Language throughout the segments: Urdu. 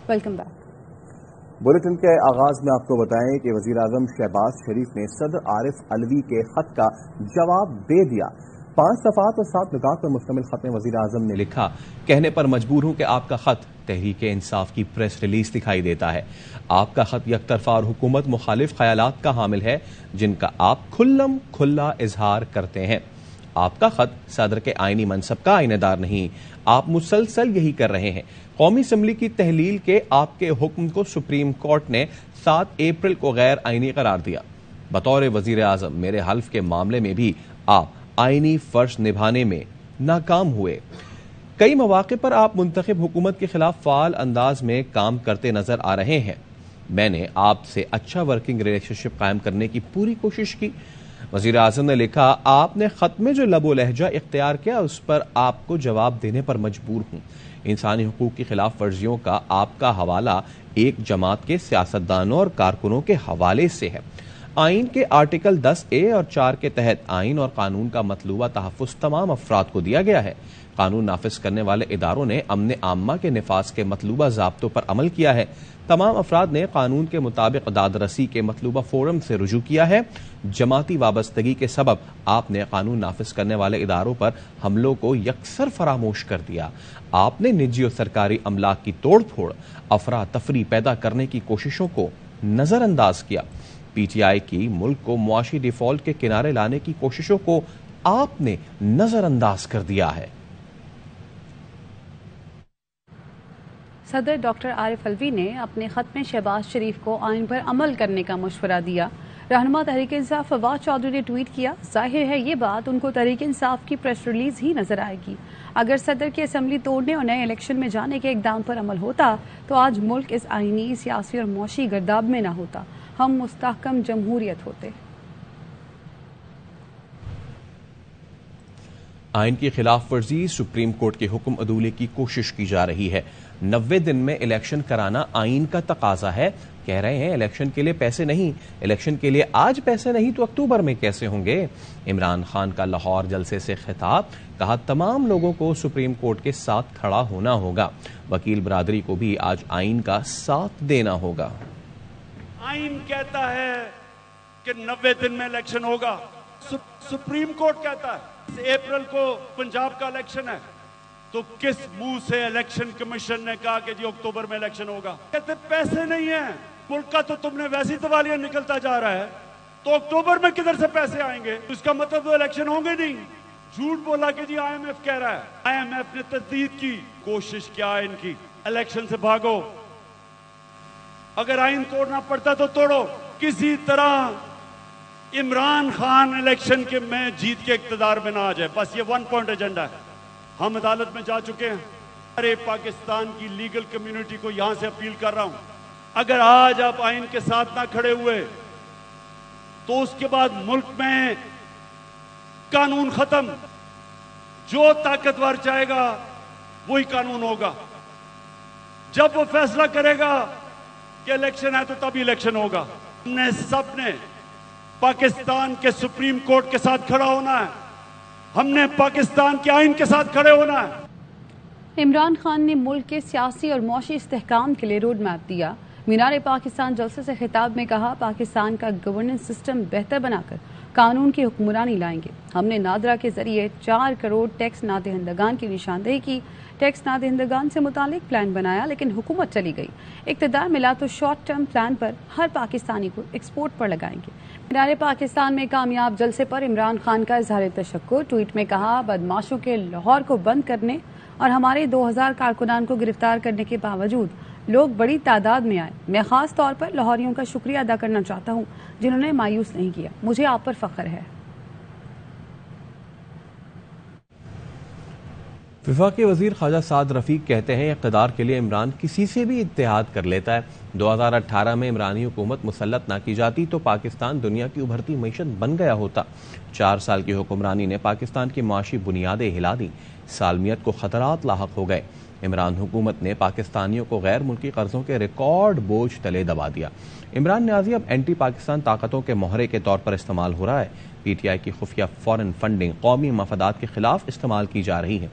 Welcome back. بلیٹن کے آغاز میں آپ کو بتائیں کہ وزیر اعظم شہباز شریف نے صدر عارف علوی کے خط کا جواب دے دیا۔ 5 صفحات اور 7 نکات پر مشتمل خط میں وزیر اعظم نے لکھا، کہنے پر مجبور ہوں کہ آپ کا خط تحریک انصاف کی پریس ریلیز دکھائی دیتا ہے۔ آپ کا خط یک طرفہ اور حکومت مخالف خیالات کا حامل ہے جن کا آپ کھلم کھلا اظہار کرتے ہیں۔ آپ کا خط صدر کے آئینی منصب کا آئینہ دار نہیں، آپ مسلسل یہی کر رہے ہیں۔ قومی اسمبلی کی تحلیل کے آپ کے حکم کو سپریم کورٹ نے 7 اپریل کو غیر آئینی قرار دیا۔ بطور وزیر اعظم میرے حلف کے معاملے میں بھی آپ آئینی فرض نبھانے میں ناکام ہوئے۔ کئی مواقع پر آپ منتخب حکومت کے خلاف فعال انداز میں کام کرتے نظر آ رہے ہیں۔ میں نے آپ سے اچھا ورکنگ ریلیشن شپ قائم کرنے کی پوری کوشش کی۔ وزیر اعظم نے لکھا، آپ نے خط میں جو لب و لہجہ اختیار کیا اس پر آپ کو جواب دینے پر مجبور ہوں۔ انسانی حقوق کی خلاف ورزیوں کا آپ کا حوالہ ایک جماعت کے سیاستدانوں اور کارکنوں کے حوالے سے ہے۔ آئین کے آرٹیکل 10A اور 4 کے تحت آئین اور قانون کا مطلوبہ تحفظ تمام افراد کو دیا گیا ہے۔ قانون نافذ کرنے والے اداروں نے امن عامہ کے نفاذ کے مطلوبہ ضابطوں پر عمل کیا ہے۔ تمام افراد نے قانون کے مطابق داد رسی کے مطلوبہ فورم سے رجوع کیا ہے۔ جماعتی وابستگی کے سبب آپ نے قانون نافذ کرنے والے اداروں پر حملوں کو یکسر فراموش کر دیا۔ آپ نے نجی اور سرکاری املاک کی توڑ پھوڑ، افراتفری پیدا کرنے کی کوششوں کو نظر انداز کیا۔ پی ٹی آئی کی ملک کو معاشی ڈیفالٹ کے کنارے لانے کی کوششوں کو آپ نے نظر انداز کر دیا ہے۔ صدر ڈاکٹر عارف علوی نے اپنے خط میں شہباز شریف کو آئین پر عمل کرنے کا مشورہ دیا۔ رہنما تحریک انصاف فواد چودھری نے ٹویٹ کیا، ظاہر ہے یہ بات ان کو تحریک انصاف کی پریس ریلیز ہی نظر آئے گی۔ اگر صدر کی اسمبلی توڑنے اور نئے الیکشن میں جانے کے اقدام پر عمل ہوتا تو آج ملک اس آئینی، سیاسی اور معاشی گرداب میں نہ ہوتا، ہم مستحکم جمہوریت ہوتے۔ آئین کی خلاف ورزی، سپریم کورٹ کے حکم عدولے کی کوشش کی جا رہی ہے۔ 90 دن میں الیکشن کرانا آئین کا تقاضا ہے۔ کہہ رہے ہیں الیکشن کے لیے پیسے نہیں، الیکشن کے لیے آج پیسے نہیں تو اکتوبر میں کیسے ہوں گے؟ عمران خان کا لاہور جلسے سے خطاب، کہا تمام لوگوں کو سپریم کورٹ کے ساتھ کھڑا ہونا ہوگا، وکیل برادری کو بھی آج آئین کا ساتھ دینا ہوگا۔ آئین کہتا ہے کہ 90 دن میں الیکشن ہوگا، سپریم کورٹ کہتا ہے 20 اپریل کو پنجاب کا الیکشن ہے، تو کس منہ سے الیکشن کمیشن نے کہا کہ جی اکتوبر میں الیکشن ہوگا؟ کہتے پیسے نہیں ہیں، ملک کا تو تم نے ویسی توالیا نکلتا جا رہا ہے، تو اکتوبر میں کدھر سے پیسے آئیں گے؟ اس کا مطلب تو الیکشن ہوں گے نہیں۔ جھوٹ بولا کہ جی آئی ایم ایف کہہ رہا ہے، آئی ایم ایف نے تجدید کی، کوشش کیا ہے ان کی، الیکشن سے بھاگو، اگر آئین توڑنا پڑتا تو توڑو، کسی طرح عمران خان الیکشن کے میں جیت کے اقتدار میں نہ آ جائے، بس یہ 1 پوائنٹ ایجنڈا ہے۔ ہم عدالت میں جا چکے ہیں، ارے پاکستان کی لیگل کمیونٹی کو یہاں سے اپیل کر رہا ہوں، اگر آج آپ آئین کے ساتھ نہ کھڑے ہوئے تو اس کے بعد ملک میں قانون ختم، جو طاقتور چاہے گا وہی قانون ہوگا، جب وہ فیصلہ کرے گا کہ الیکشن ہے تو تب الیکشن ہوگا۔ ہم نے سب نے پاکستان کے سپریم کورٹ کے ساتھ کھڑا ہونا ہے، ہم نے پاکستان کے آئین کے ساتھ کھڑے ہونا ہے۔ عمران خان نے ملک کے سیاسی اور معاشی استحکام کے لیے روڈ میپ دیا۔ مینار پاکستان جلسے سے خطاب میں کہا، پاکستان کا گورننس سسٹم بہتر بنا کر قانون کی حکمرانی لائیں گے۔ ہم نے نادرا کے ذریعے 4 کروڑ ٹیکس نادہندگان کی نشاندہی کی، ٹیکس نادہندگان سے متعلق پلان بنایا لیکن حکومت چلی گئی، اقتدار ملا تو شارٹ ٹرم پلان پر ہر پاکستانی کو ایکسپورٹ پر لگائیں گے۔ مینار پاکستان میں کامیاب جلسے پر عمران خان کا اظہار تشکر، ٹویٹ میں کہا، بدماشوں کے لاہور کو بند کرنے اور ہمارے 2000 کارکنان کو گرفتار کرنے کے باوجود لوگ بڑی تعداد میں آئے۔ میں خاص طور پر لاہوریوں کا شکریہ ادا کرنا چاہتا ہوں جنہوں نے مایوس نہیں کیا، مجھے آپ پر فخر ہے۔ وفاقی وزیر خواجہ سعد رفیق کہتے ہیں اقتدار کے لیے عمران کسی سے بھی اتحاد کر لیتا ہے۔ 2018 میں عمرانی حکومت مسلط نہ کی جاتی تو پاکستان دنیا کی ابھرتی معیشت بن گیا ہوتا۔ 4 سال کی حکمرانی نے پاکستان کی معاشی بنیادیں ہلا دیں، سالمیت کو خطرات لاحق ہو گئے۔ عمران حکومت نے پاکستانیوں کو غیر ملکی قرضوں کے ریکارڈ بوجھ تلے دبا دیا۔ عمران نیازی اب اینٹی پاکستان طاقتوں کے مہرے کے طور پر استعمال ہو رہا ہے۔ پی ٹی آئی کی خفیہ فورن فنڈنگ قومی مفادات کے خلاف استعمال کی جا رہی ہے۔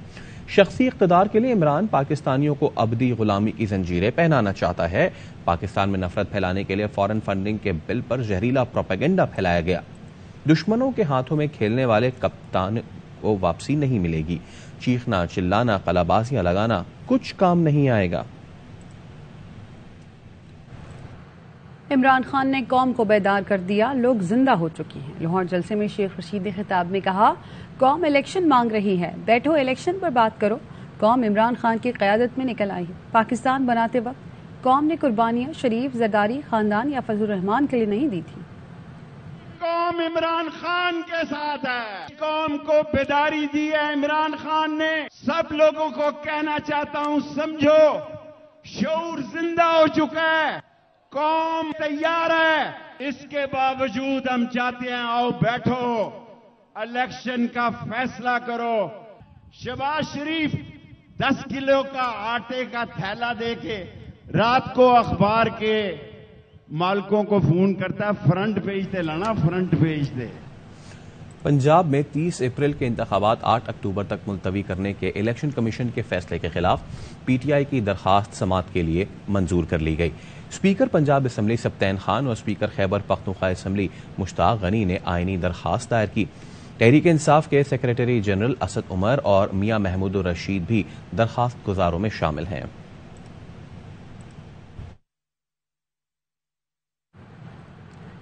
شخصی اقتدار کے لیے عمران پاکستانیوں کو ابدی غلامی کی زنجیریں پہنانا چاہتا ہے. پاکستان میں نفرت پھیلانے کے لیے فارن فنڈنگ کے بل پر زہریلا پروپیگنڈا پھیلایا گیا. دشمنوں کے ہاتھوں میں کھیلنے والے کپتان کو واپسی نہیں ملے گی. چیخنا، چلانا، قلعہ بازیاں لگانا کچھ کام نہیں آئے گا. عمران خان نے قوم کو بیدار کر دیا، لوگ زندہ ہو چکی ہیں. لاہور جلسے میں شیخ رشید نے خطاب میں کہا، قوم الیکشن مانگ رہی ہے، بیٹھو الیکشن پر بات کرو. قوم عمران خان کی قیادت میں نکل آئی ہے. پاکستان بناتے وقت قوم نے قربانیاں شریف، زرداری، خاندان یا فضل الرحمان کے لیے نہیں دی تھی. قوم عمران خان کے ساتھ ہے. قوم کو بیداری دی ہے عمران خان نے. سب لوگوں کو کہنا چاہتا ہوں، سمجھو، شعور زندہ ہو چکا ہے، قوم تیار ہے. اس کے باوجود ہم چاہتے ہیں آؤ بیٹھو، الیکشن کا فیصلہ کرو. شہباز شریف 10 کلو کا آٹے کا تھیلا دے کے رات کو اخبار کے مالکوں کو فون کرتا ہے، فرنٹ پیج دے لانا، فرنٹ پیج دے. پنجاب میں 30 اپریل کے انتخابات 8 اکتوبر تک ملتوی کرنے کے الیکشن کمیشن کے فیصلے کے خلاف پی ٹی آئی کی درخواست سماعت کے لیے منظور کر لی گئی. اسپیکر پنجاب اسمبلی سبطین خان اور اسپیکر خیبر پختونخوا اسمبلی مشتاق غنی نے آئینی درخواست دائر کی. تحریک انصاف کے سیکریٹری جنرل اسد عمر اور میاں محمود الرشید بھی درخواست گزاروں میں شامل ہیں.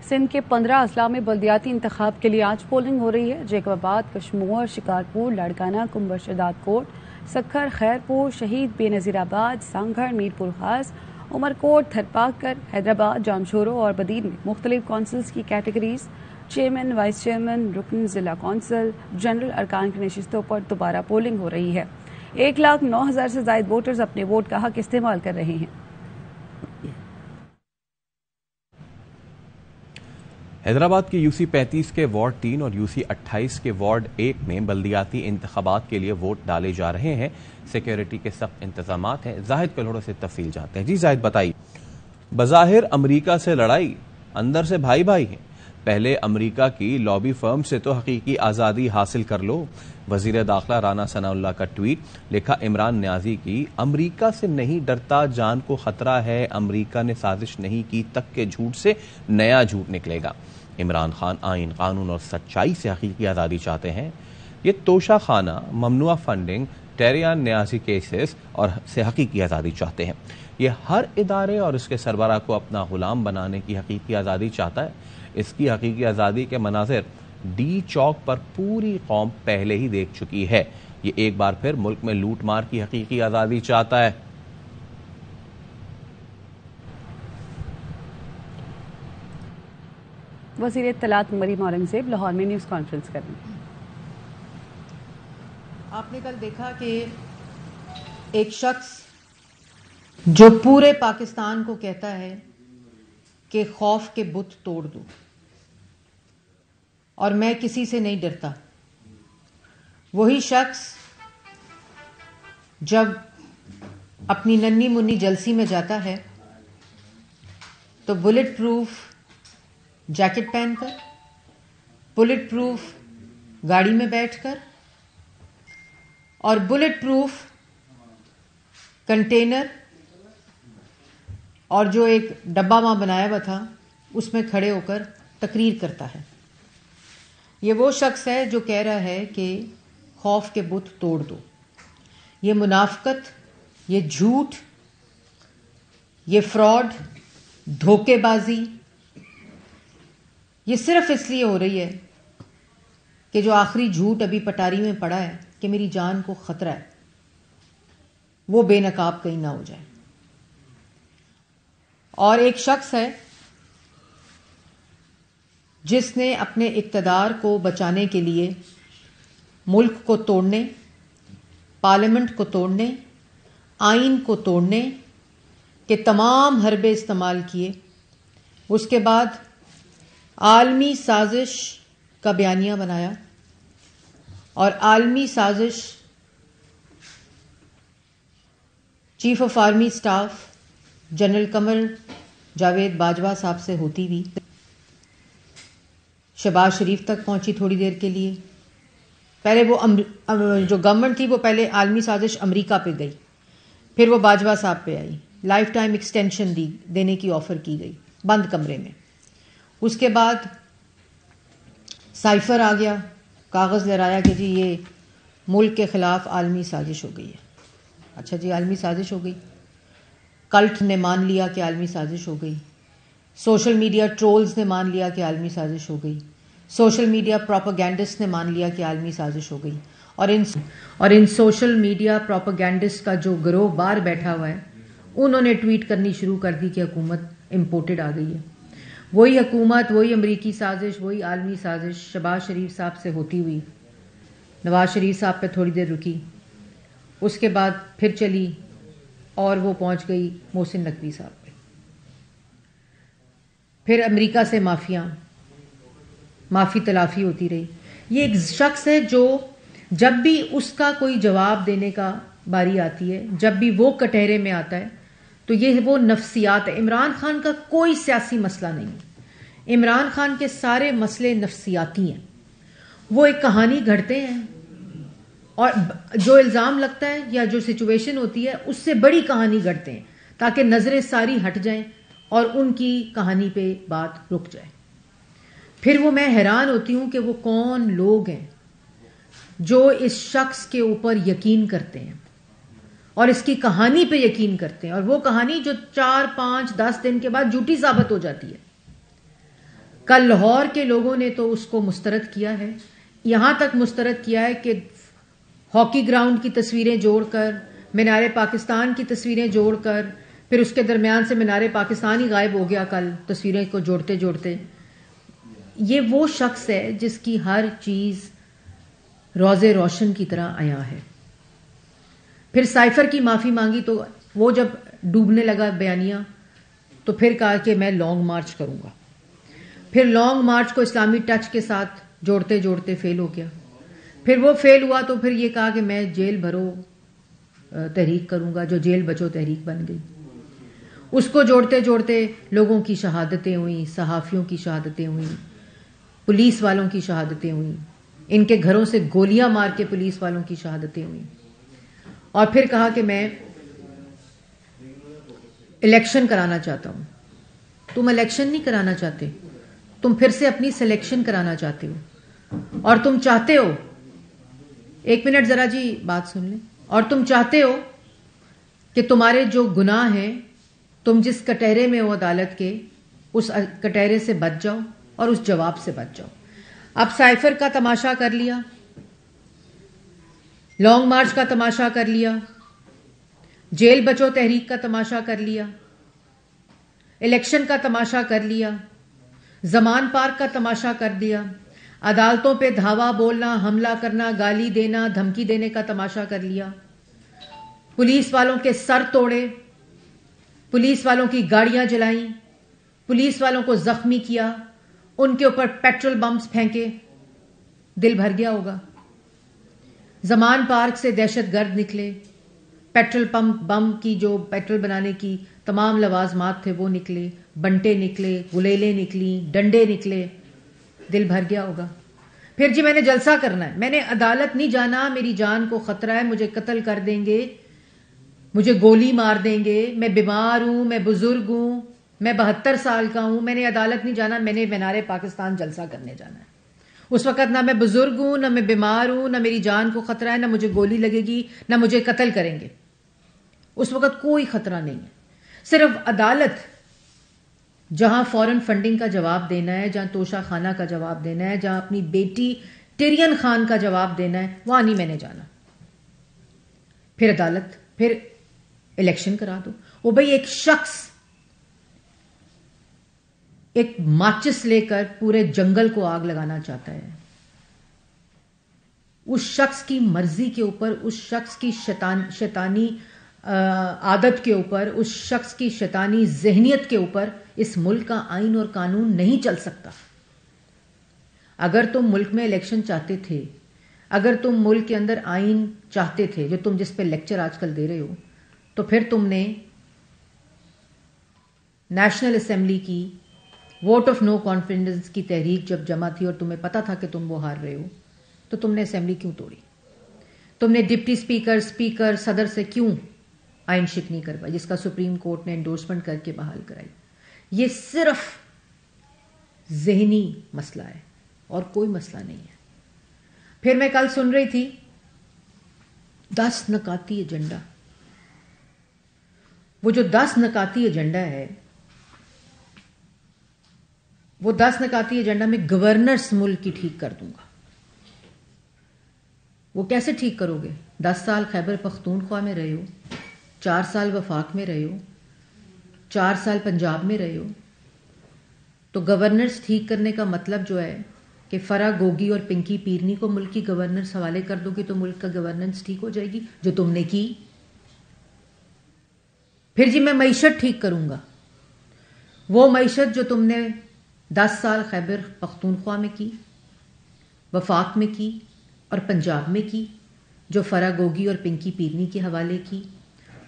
سندھ کے 15 اضلاع میں بلدیاتی انتخاب کے لیے آج پولنگ ہو رہی ہے. جیکب آباد، کشمور، شکارپور، لاڑکانہ، کنبر شداد کوٹ، سکھر، خیرپور، شہید بے نظیر آباد، سانگھڑ، میرپور خاص، عمرکوٹ، تھرپاکر، حیدرآباد، جامشورو اور بدین میں مختلف کونسلز کی کیٹیگریز، چیئرمین، وائس چیئرمین، رکن ضلع کونسل، جنرل ارکان کی نشستوں پر دوبارہ پولنگ ہو رہی ہے. 1,09,000 سے زائد ووٹرز اپنے ووٹ کا حق استعمال کر رہے ہیں. حیدرآباد کی یو سی 35 کے وارڈ 3 اور یو سی 28 کے وارڈ 1 میں بلدیاتی انتخابات کے لیے ووٹ ڈالے جا رہے ہیں. سیکیورٹی کے سخت انتظامات ہیں. زاہد کلوڑوں سے تفصیل جانتے ہیں. جی زاہد بتائیے. بظاہر امریکہ سے لڑائی، اندر سے بھائی بھائی ہیں. پہلے امریکہ کی لابی فرم سے تو حقیقی آزادی حاصل کر لو. وزیر داخلہ رانا ثناء اللہ کا ٹویٹ، لکھا عمران نیازی کی، امریکہ سے نہیں ڈرتا، جان کو خطرہ ہے، امریکہ نے سازش نہیں کی تک کے جھوٹ سے نیا جھوٹ نکلے گا. عمران خان آئین، قانون اور سچائی سے حقیقی آزادی چاہتے ہیں. یہ توشہ خانہ، ممنوع فنڈنگ، ٹیریان نیازی کیسز اور سے حقیقی آزادی چاہتے ہیں. یہ ہر ادارے اور اس کے سربراہ کو اپنا غلام بنانے کی حقیقی آزادی چاہتا ہے. اس کی حقیقی آزادی کے مناظر ڈی چوک پر پوری قوم پہلے ہی دیکھ چکی ہے. یہ ایک بار پھر ملک میں لوٹ مار کی حقیقی آزادی چاہتا ہے. وزیر اطلاعات مریم اورنگزیب لاہور میں نیوز کانفرنس کریں. آپ نے کل دیکھا کہ ایک شخص جو پورے پاکستان کو کہتا ہے کہ خوف کے بت توڑ دو اور میں کسی سے نہیں ڈرتا، وہی شخص جب اپنی ننھی منی جلسی میں جاتا ہے تو بلٹ پروف جیکٹ پہن کر، بلٹ پروف گاڑی میں بیٹھ کر اور بلٹ پروف کنٹینر اور جو ایک ڈبہ وہاں بنایا ہوا تھا اس میں کھڑے ہو کر تقریر کرتا ہے. یہ وہ شخص ہے جو کہہ رہا ہے کہ خوف کے بت توڑ دو. یہ منافقت، یہ جھوٹ، یہ فراڈ، دھوکے بازی، یہ صرف اس لیے ہو رہی ہے کہ جو آخری جھوٹ ابھی پٹاری میں پڑا ہے کہ میری جان کو خطرہ ہے، وہ بے نقاب کہیں نہ ہو جائے. اور ایک شخص ہے جس نے اپنے اقتدار کو بچانے کے لیے ملک کو توڑنے، پارلیمنٹ کو توڑنے، آئین کو توڑنے کے تمام حربے استعمال کیے. اس کے بعد عالمی سازش کا بیانیہ بنایا اور عالمی سازش chief of army staff general Qamar Javed Bajwa صاحب سے ہوتی ہوئی شہباز شریف تک پہنچی تھوڑی دیر کے لیے، پہلے وہ جو گورنمنٹ تھی وہ پہلے عالمی سازش امریکہ پہ گئی، پھر وہ باجوہ صاحب پہ آئی، لائف ٹائم ایکسٹینشن دینے کی آفر کی گئی بند کمرے میں. اس کے بعد سائفر آ گیا، کاغذ لہرایا کہ جی یہ ملک کے خلاف عالمی سازش ہو گئی ہے. اچھا جی عالمی سازش ہو گئی، کلٹ نے مان لیا کہ عالمی سازش ہو گئی، سوشل میڈیا ٹرولز نے مان لیا کہ عالمی سازش ہو گئی، سوشل میڈیا پروپیگینڈسٹ نے مان لیا کہ عالمی سازش ہو گئی، اور ان سوشل میڈیا پروپیگینڈسٹ کا جو گروہ باہر بیٹھا ہوا ہے انہوں نے ٹویٹ کرنی شروع کر دی کہ حکومت امپورٹڈ آ گئی ہے. وہی حکومت، وہی امریکی سازش، وہی عالمی سازش شہباز شریف صاحب سے ہوتی ہوئی نواز شریف صاحب پہ تھوڑی دیر رکی، اس کے بعد پھر چلی اور وہ پہنچ گئی محسن نقوی صاحب پہ. پھر امریکہ سے معافی تلافی ہوتی رہی. یہ ایک شخص ہے جو جب بھی اس کا کوئی جواب دینے کا باری آتی ہے، جب بھی وہ کٹہرے میں آتا ہے تو یہ وہ نفسیات ہے. عمران خان کا کوئی سیاسی مسئلہ نہیں ہے، عمران خان کے سارے مسئلے نفسیاتی ہیں. وہ ایک کہانی گھڑتے ہیں اور جو الزام لگتا ہے یا جو سچویشن ہوتی ہے اس سے بڑی کہانی گھڑتے ہیں تاکہ نظریں ساری ہٹ جائیں اور ان کی کہانی پہ بات رک جائے. پھر وہ میں حیران ہوتی ہوں کہ وہ کون لوگ ہیں جو اس شخص کے اوپر یقین کرتے ہیں اور اس کی کہانی پہ یقین کرتے ہیں، اور وہ کہانی جو 4 5 10 دن کے بعد جھوٹی ثابت ہو جاتی ہے. کل لاہور کے لوگوں نے تو اس کو مسترد کیا ہے، یہاں تک مسترد کیا ہے کہ ہاکی گراؤنڈ کی تصویریں جوڑ کر، مینار پاکستان کی تصویریں جوڑ کر، پھر اس کے درمیان سے مینار پاکستان ہی غائب ہو گیا کل تصویریں کو جوڑتے جوڑتے. یہ وہ شخص ہے جس کی ہر چیز روز روشن کی طرح عیاں ہے. پھر سائفر کی معافی مانگی تو وہ جب ڈوبنے لگا بیانیہ تو پھر کہا کہ میں لانگ مارچ کروں گا. پھر لانگ مارچ کو اسلامی ٹچ کے ساتھ جوڑتے جوڑتے فیل ہو گیا. پھر وہ فیل ہوا تو پھر یہ کہا کہ میں جیل بھرو تحریک کروں گا، جو جیل بچو تحریک بن گئی. اس کو جوڑتے جوڑتے لوگوں کی شہادتیں ہوئیں، صحافیوں کی شہادتیں ہوئیں، پولیس والوں کی شہادتیں ہوئیں، ان کے گھروں سے گولیاں مار کے پولیس والوں کی شہادتیں ہوئیں. اور پھر کہا کہ میں الیکشن کرانا چاہتا ہوں. تم الیکشن نہیں کرانا چاہتے، تم پھر سے اپنی سلیکشن کرانا چاہتے ہو، اور تم چاہتے ہو، ایک منٹ ذرا جی بات سن لیں، اور تم چاہتے ہو کہ تمہارے جو گناہ ہیں، تم جس کٹہرے میں ہو عدالت کے، اس کٹہرے سے بچ جاؤ اور اس جواب سے بچ جاؤ. اب سائفر کا تماشا کر لیا، لانگ مارچ کا تماشا کر لیا، جیل بچو تحریک کا تماشا کر لیا، الیکشن کا تماشا کر لیا، زمان پارک کا تماشا کر دیا، عدالتوں پہ دھاوا بولنا، حملہ کرنا، گالی دینا، دھمکی دینے کا تماشا کر لیا، پولیس والوں کے سر توڑے، پولیس والوں کی گاڑیاں جلائیں، پولیس والوں کو زخمی کیا، ان کے اوپر پیٹرول بمز پھینکے. دل بھر گیا ہوگا. زمان پارک سے دہشت گرد نکلے، پیٹرول پمپ بم کی جو پیٹرول بنانے کی تمام لوازمات تھے وہ نکلے، بنٹے نکلے، گلیلیں نکلیں، ڈنڈے نکلے. دل بھر گیا ہوگا. پھر جی میں نے جلسہ کرنا ہے، میں نے عدالت نہیں جانا، میری جان کو خطرہ ہے، مجھے قتل کر دیں گے، مجھے گولی مار دیں گے، میں بیمار ہوں، میں بزرگ ہوں، میں 72 سال کا ہوں، میں نے عدالت نہیں جانا، میں نے مینار پاکستان جلسہ کرنے جانا ہے. اس وقت نہ میں بزرگ ہوں، نہ میں بیمار ہوں، نہ میری جان کو خطرہ ہے، نہ مجھے گولی لگے گی، نہ مجھے قتل کریں گے. اس وقت کوئی خطرہ نہیں ہے. صرف عدالت جہاں فورن فنڈنگ کا جواب دینا ہے، جہاں توشہ خانہ کا جواب دینا ہے، جہاں اپنی بیٹی ٹیرین خان کا جواب دینا ہے، وہاں نہیں میں نے جانا. پھر عدالت، پھر الیکشن کرا دو. وہ بھئی ایک شخص ایک ماچس لے کر پورے جنگل کو آگ لگانا چاہتا ہے. اس شخص کی مرضی کے اوپر، اس شخص کی شیطانی عادت کے اوپر، اس شخص کی شیطانی ذہنیت کے اوپر اس ملک کا آئین اور قانون نہیں چل سکتا. اگر تم ملک میں الیکشن چاہتے تھے، اگر تم ملک کے اندر آئین چاہتے تھے، جو تم جس پہ لیکچر آج کل دے رہے ہو، تو پھر تم نے نیشنل اسمبلی کی ووٹ آف نو کانفیڈنس کی تحریک جب جمع تھی اور تمہیں پتا تھا کہ تم وہ ہار رہے ہو، تو تم نے اسمبلی کیوں توڑی؟ تم نے ڈپٹی اسپیکر صدر سے کیوں آئین شکنی کروائی جس کا سپریم کورٹ نے انڈورسمنٹ کر کے بحال کرائی؟ یہ صرف ذہنی مسئلہ ہے اور کوئی مسئلہ نہیں ہے. پھر میں کل سن رہی تھی 10 نکاتی ایجنڈا. وہ جو 10 نکاتی ایجنڈا ہے، وہ 10 نکاتی ایجنڈا میں گورنرس ملک کی ٹھیک کر دوں گا. وہ کیسے ٹھیک کرو گے؟ 10 سال خیبر پختونخوا میں رہے ہو، 4 سال وفاق میں رہے ہو، 4 سال پنجاب میں رہے ہو. تو گورننس ٹھیک کرنے کا مطلب جو ہے کہ فرا گوگی اور پنکی پیرنی کو ملک کی گورننس حوالے کر دو گی تو ملک کا گورننس ٹھیک ہو جائے گی، جو تم نے کی. پھر جی میں معیشت ٹھیک کروں گا. وہ معیشت جو تم نے 10 سال خیبر پختونخوا میں کی، وفاق میں کی اور پنجاب میں کی، جو فرا گوگی اور پنکی پیرنی کے حوالے کی،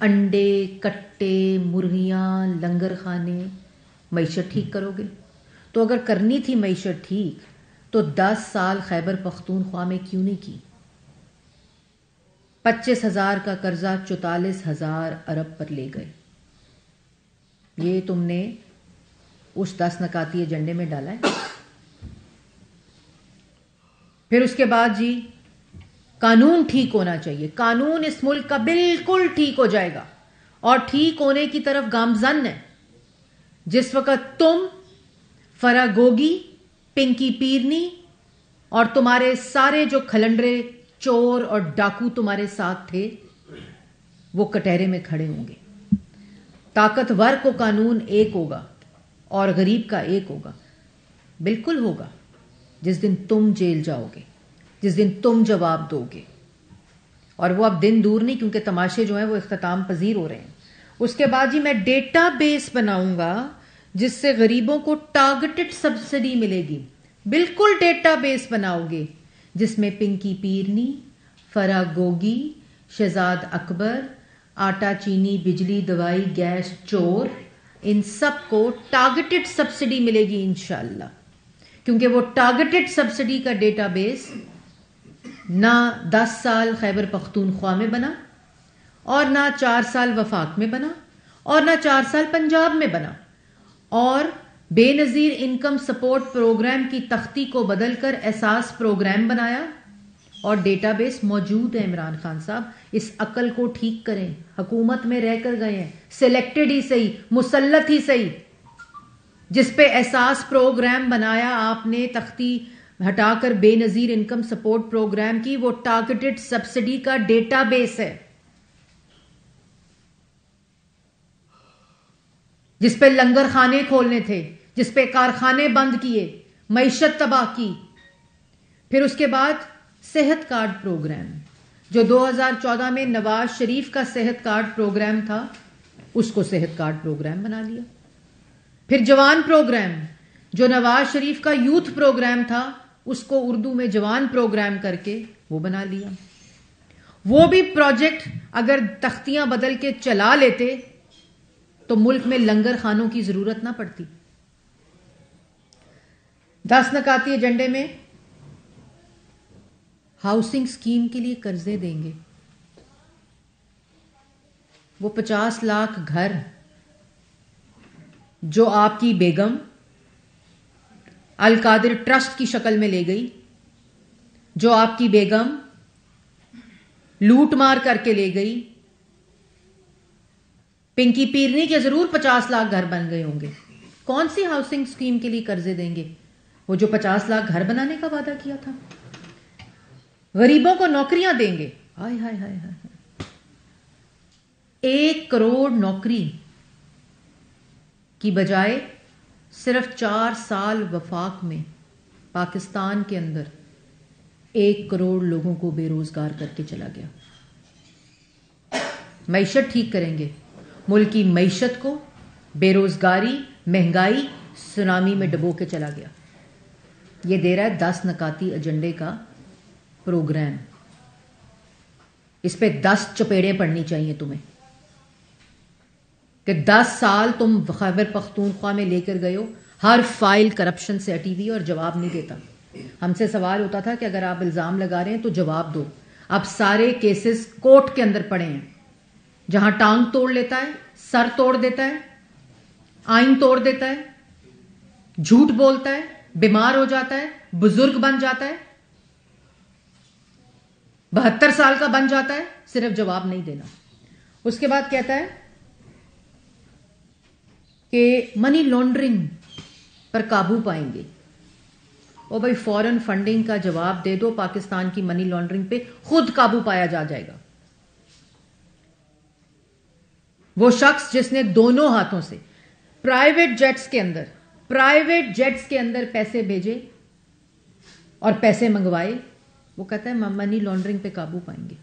انڈے، کٹے، مرغیاں، لنگر خانے، معیشت ٹھیک کرو گے. تو اگر کرنی تھی معیشت ٹھیک تو 10 سال خیبر پختونخوا میں کیوں نہیں کی؟ 25,000 کا قرضہ 44,000 ارب پر لے گئے. یہ تم نے اس 10 نکاتی ایجنڈے میں ڈالا ہے. پھر اس کے بعد جی قانون ٹھیک ہونا چاہیے. قانون اس ملک کا بالکل ٹھیک ہو جائے گا اور ٹھیک ہونے کی طرف گامزن ہے جس وقت تم، فرا گوگی، پنکی پیرنی اور تمہارے سارے جو کھلنڈرے، چور اور ڈاکو تمہارے ساتھ تھے وہ کٹہرے میں کھڑے ہوں گے. طاقتور کو قانون ایک ہوگا اور غریب کا ایک ہوگا. بالکل ہوگا جس دن تم جیل جاؤ گے، جس دن تم جواب دو گے. اور وہ اب دن دور نہیں کیونکہ تماشے جو ہیں وہ اختتام پذیر ہو رہے ہیں. اس کے بعد جی میں ڈیٹا بیس بناؤں گا جس سے غریبوں کو ٹارگٹڈ سبسڈی ملے گی. بالکل ڈیٹا بیس بناؤ گے جس میں پنکی پیرنی، فرا گوگی، شہزاد اکبر، آٹا چینی بجلی دوائی گیس چور، ان سب کو ٹارگٹڈ سبسڈی ملے گی انشاءاللہ. کیونکہ وہ ٹارگٹڈ سبسڈی کا ڈیٹا بیس نہ 10 سال خیبر پختونخوا میں بنا اور نہ 4 سال وفاق میں بنا اور نہ 4 سال پنجاب میں بنا. اور بے نظیر انکم سپورٹ پروگرام کی تختی کو بدل کر احساس پروگرام بنایا اور ڈیٹا بیس موجود ہے. عمران خان صاحب اس عقل کو ٹھیک کریں. حکومت میں رہ کر گئے ہیں، سلیکٹڈ ہی صحیح، مسلط ہی صحیح. جس پہ احساس پروگرام بنایا آپ نے تختی ہٹا کر بے نظیر انکم سپورٹ پروگرام کی، وہ ٹارگٹڈ سبسڈی کا ڈیٹا بیس ہے جس پہ لنگر خانے کھولنے تھے، جس پہ کارخانے بند کیے، معیشت تباہ کی. پھر اس کے بعد صحت کارڈ پروگرام جو 2014 میں نواز شریف کا صحت کارڈ پروگرام تھا اس کو صحت کارڈ پروگرام بنا لیا. پھر جوان پروگرام جو نواز شریف کا یوتھ پروگرام تھا اس کو اردو میں جوان پروگرام کر کے وہ بنا لیا. وہ بھی پروجیکٹ اگر تختیاں بدل کے چلا لیتے تو ملک میں لنگر خانوں کی ضرورت نہ پڑتی. 10 نکاتی ایجنڈے میں ہاؤسنگ سکیم کے لیے قرضے دیں گے. وہ 50 لاکھ گھر جو آپ کی بیگم القادر ٹرسٹ کی شکل میں لے گئی، جو آپ کی بیگم لوٹ مار کر کے لے گئی. پنکی پیرنی کے ضرور 50 لاکھ گھر بن گئے ہوں گے. کون سی ہاؤسنگ سکیم کے لیے قرضے دیں گے؟ وہ جو 50 لاکھ گھر بنانے کا وعدہ کیا تھا. غریبوں کو نوکریاں دیں گے. ہائے ہائے ہائے ہائے، 1 کروڑ نوکری کی بجائے صرف 4 سال وفاق میں پاکستان کے اندر 1 کروڑ لوگوں کو بے روزگار کر کے چلا گیا. معیشت ٹھیک کریں گے. ملک کی معیشت کو بے روزگاری، مہنگائی، سونامی میں ڈبو کے چلا گیا. یہ دے رہا ہے 10 نکاتی ایجنڈے کا پروگرام. اس پہ 10 چپیڑیں پڑنی چاہیے تمہیں کہ 10 سال تم خیبر پختونخوا میں لے کر گئے ہو. ہر فائل کرپشن سے ہٹی ہوئی اور جواب نہیں دیتا. ہم سے سوال ہوتا تھا کہ اگر آپ الزام لگا رہے ہیں تو جواب دو. اب سارے کیسز کورٹ کے اندر پڑے ہیں. جہاں ٹانگ توڑ لیتا ہے, سر توڑ دیتا ہے, آئین توڑ دیتا ہے, جھوٹ بولتا ہے, بیمار ہو جاتا ہے, بزرگ بن جاتا ہے, 72 سال کا بن جاتا ہے, صرف جواب نہیں دینا. اس کے بعد کہتا ہے کہ منی لانڈرنگ پر قابو پائیں گے. او بھائی فورن فنڈنگ کا جواب دے دو, پاکستان کی منی لانڈرنگ پہ خود قابو پایا جائے گا. وہ شخص جس نے دونوں ہاتھوں سے پرائیویٹ جیٹس کے اندر پیسے بھیجے اور پیسے منگوائے, وہ کہتا ہے منی لانڈرنگ پہ قابو پائیں گے.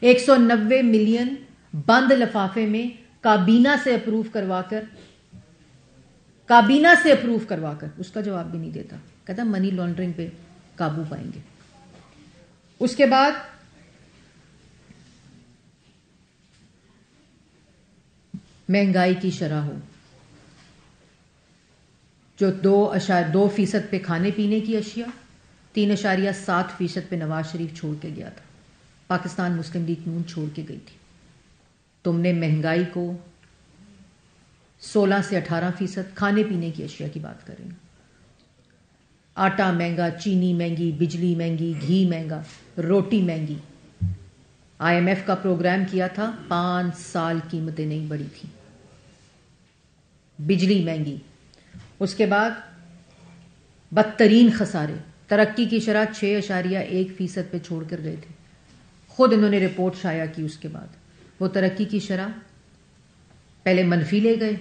190 ملین بند لفافے میں کابینہ سے اپروو کروا کر اس کا جواب بھی نہیں دیتا. کہتا منی لانڈرنگ پہ قابو پائیں گے. اس کے بعد مہنگائی کی شرح ہو جو 2% پہ کھانے پینے کی اشیاء, 3.7% پہ نواز شریف چھوڑ کے گیا تھا, پاکستان مسلم لیگ نون چھوڑ کے گئی تھی. تم نے مہنگائی کو 16 سے 18%, کھانے پینے کی اشیاء کی بات کریں, آٹا مہنگا, چینی مہنگی, بجلی مہنگی, گھی مہنگا, روٹی مہنگی. IMF کا پروگرام کیا تھا, 5 سال قیمتیں نہیں بڑھی تھیں. بجلی مہنگی. اس کے بعد بدترین خسارے, ترقی کی شرح 6.1% پہ چھوڑ کر گئے تھے. خود انہوں نے رپورٹ شائع کی. اس کے بعد وہ ترقی کی شرح پہلے منفی لے گئے,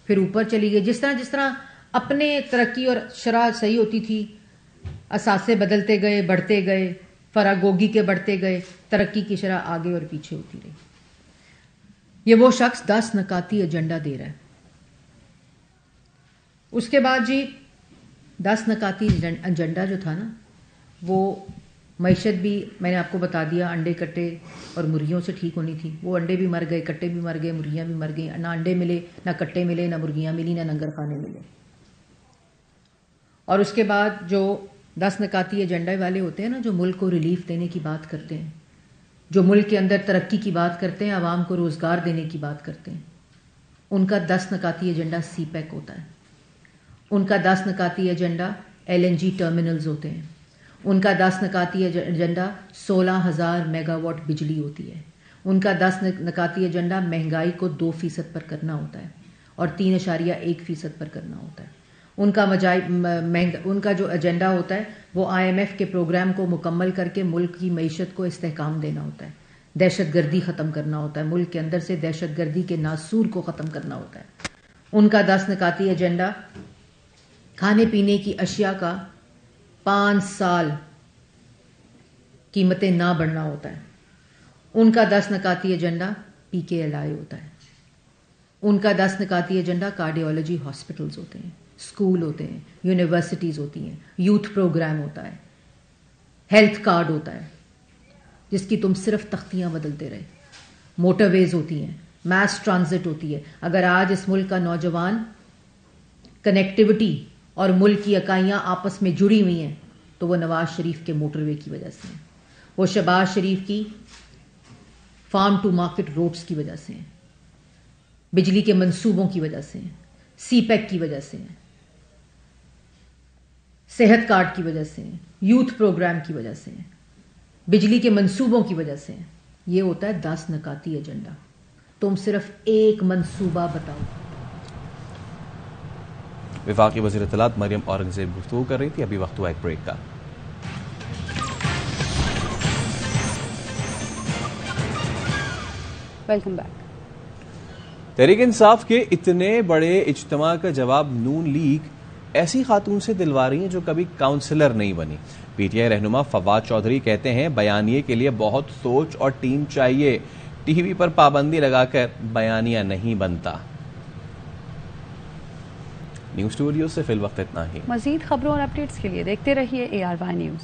پھر اوپر چلی گئی. جس طرح اپنے ترقی اور شرح صحیح ہوتی تھی, اثاثے بدلتے گئے, بڑھتے گئے, فراگوگی کے بڑھتے گئے, ترقی کی شرح آگے اور پیچھے ہوتی رہی. یہ وہ شخص 10 نکاتی ایجنڈا دے رہا ہے. اس کے بعد جی 10 نکاتی ایجنڈا جو تھا نا, وہ معیشت بھی میں نے آپ کو بتا دیا, انڈے کٹے اور مرغیوں سے ٹھیک ہونی تھی. وہ انڈے بھی مر گئے, کٹے بھی مر گئے, مرغیاں بھی مر گئیں. نہ انڈے ملے, نہ کٹے ملے, نہ مرغیاں ملی, نہ لنگر خانے ملے. اور اس کے بعد جو 10 نکاتی ایجنڈا والے ہوتے ہیں نا, جو ملک کو ریلیف دینے کی بات کرتے ہیں, جو ملک کے اندر ترقی کی بات کرتے ہیں, عوام کو روزگار دینے کی بات کرتے ہیں, ان کا 10 نکاتی ایجنڈا سی پیک ہوتا ہے. ان کا 10 نکاتی ایجنڈا LNG ٹرمینلز ہوتے ہیں. ان کا 10 نکاتی ایجنڈا 16,000 میگا واٹ بجلی ہوتی ہے. ان کا 10 نکاتی ایجنڈا مہنگائی کو 2% پر کرنا ہوتا ہے اور 3.1% پر کرنا ہوتا ہے. ان کا جو ایجنڈا ہوتا ہے وہ IMF کے پروگرام کو مکمل کر کے ملک کی معیشت کو استحکام دینا ہوتا ہے, دہشت گردی ختم کرنا ہوتا ہے, ملک کے اندر سے دہشت گردی کے ناسور کو ختم کرنا ہوتا ہے. ان کا 10 نکاتی ایجنڈا کھانے پینے کی اشیاء کا 5 سال قیمتیں نہ بڑھنا ہوتا ہے. ان کا 10 نکاتی ایجنڈا PKLI ہوتا ہے. ان کا 10 نکاتی ایجنڈا کارڈیولوجی ہاسپٹلز ہوتے ہیں, اسکول ہوتے ہیں, یونیورسٹیز ہوتی ہیں, یوتھ پروگرام ہوتا ہے, ہیلتھ کارڈ ہوتا ہے جس کی تم صرف تختیاں بدلتے رہے, موٹر ویز ہوتی ہیں, میس ٹرانزٹ ہوتی ہے. اگر آج اس ملک کا نوجوان کنیکٹیوٹی اور ملک کی اکائیاں آپس میں جڑی ہوئی ہیں تو وہ نواز شریف کے موٹر وے کی وجہ سے ہیں, وہ شہباز شریف کی فارم ٹو مارکیٹ روڈز کی وجہ سے ہیں, بجلی کے منصوبوں کی وجہ سے ہیں, سی پیک کی وجہ سے ہیں, صحت کارڈ کی وجہ سے ہیں, یوتھ پروگرام کی وجہ سے ہیں, بجلی کے منصوبوں کی وجہ سے ہیں. یہ ہوتا ہے 10 نکاتی ایجنڈا. تم صرف ایک منصوبہ بتاؤ. وفاقی وزیر اطلاعات مریم اورنگزیب گفتگو کر رہی تھی. ابھی وقت ہوا ایک بریک کا. Welcome back. تحریک انصاف کے اتنے بڑے اجتماع کا جواب نون لیگ ایسی خاتون سے دلوا رہی ہیں جو کبھی کاؤنسلر نہیں بنی. PTI رہنما فواد چودھری کہتے ہیں بیانیے کے لیے بہت سوچ اور ٹیم چاہیے, ٹی وی پر پابندی لگا کر بیانیہ نہیں بنتا. نیوز اسٹوڈیو سے فی الوقت اتنا ہی. مزید خبروں اور اپڈیٹس کے لیے دیکھتے رہیے ARY نیوز.